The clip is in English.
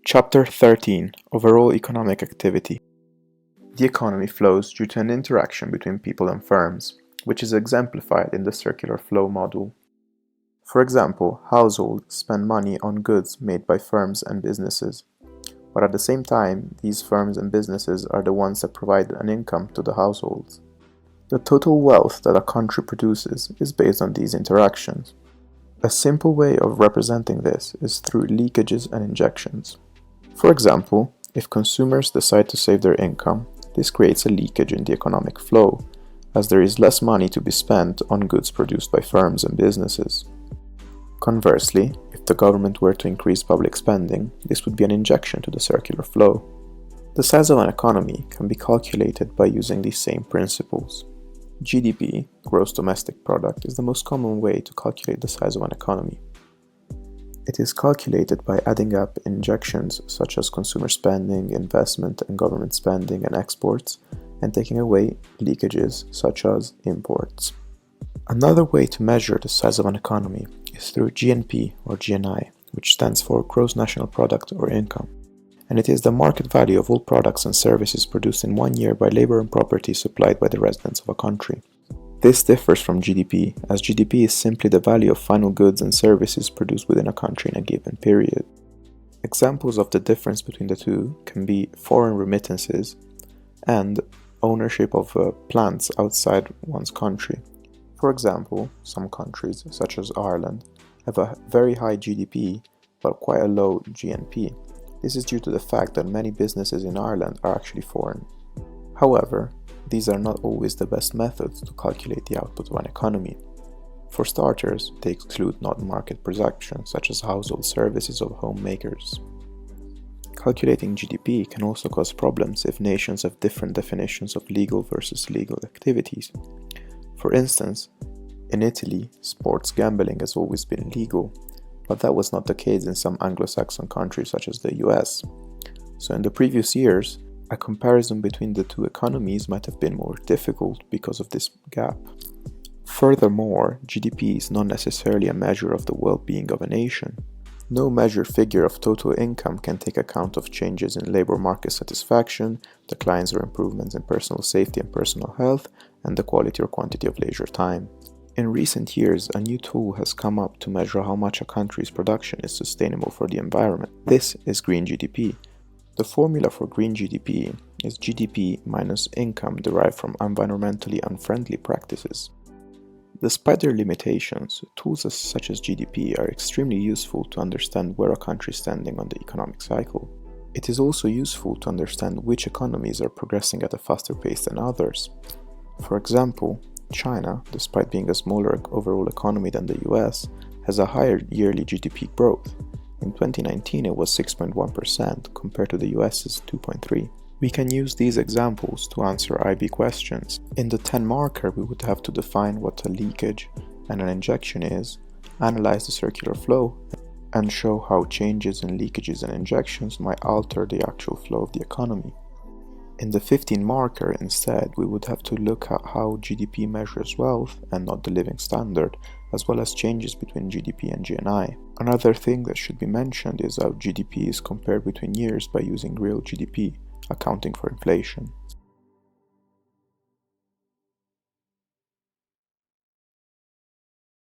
Chapter 13: Overall Economic Activity. The economy flows due to an interaction between people and firms, which is exemplified in the circular flow model. For example, households spend money on goods made by firms and businesses, but at the same time, these firms and businesses are the ones that provide an income to the households. The total wealth that a country produces is based on these interactions. A simple way of representing this is through leakages and injections. For example, if consumers decide to save their income, this creates a leakage in the economic flow, as there is less money to be spent on goods produced by firms and businesses. Conversely, if the government were to increase public spending, this would be an injection to the circular flow. The size of an economy can be calculated by using these same principles. GDP, gross domestic product, is the most common way to calculate the size of an economy. It is calculated by adding up injections such as consumer spending, investment and government spending and exports, and taking away leakages such as imports. Another way to measure the size of an economy is through GNP or GNI, which stands for Gross National Product or Income, and it is the market value of all products and services produced in 1 year by labor and property supplied by the residents of a country. This differs from GDP, as GDP is simply the value of final goods and services produced within a country in a given period. Examples of the difference between the two can be foreign remittances and ownership of plants outside one's country. For example, some countries, such as Ireland, have a very high GDP but quite a low GNP. This is due to the fact that many businesses in Ireland are actually foreign. However, these are not always the best methods to calculate the output of an economy. For starters, they exclude non-market productions such as household services of homemakers. Calculating GDP can also cause problems if nations have different definitions of legal versus illegal activities. For instance, in Italy, sports gambling has always been legal, but that was not the case in some Anglo-Saxon countries such as the US. So in the previous years, a comparison between the two economies might have been more difficult because of this gap. Furthermore, GDP is not necessarily a measure of the well-being of a nation. No measured figure of total income can take account of changes in labor market satisfaction, declines or improvements in personal safety and personal health, and the quality or quantity of leisure time. In recent years, a new tool has come up to measure how much a country's production is sustainable for the environment. This is green GDP. The formula for green GDP is GDP minus income derived from environmentally unfriendly practices. Despite their limitations, tools such as GDP are extremely useful to understand where a country is standing on the economic cycle. It is also useful to understand which economies are progressing at a faster pace than others. For example, China, despite being a smaller overall economy than the US, has a higher yearly GDP growth. In 2019, it was 6.1% compared to the US's 2.3%. We can use these examples to answer IB questions. In the 10 marker, we would have to define what a leakage and an injection is, analyze the circular flow, and show how changes in leakages and injections might alter the actual flow of the economy. In the 15 marker, instead, we would have to look at how GDP measures wealth and not the living standard, as well as changes between GDP and GNI. Another thing that should be mentioned is how GDP is compared between years by using real GDP, accounting for inflation.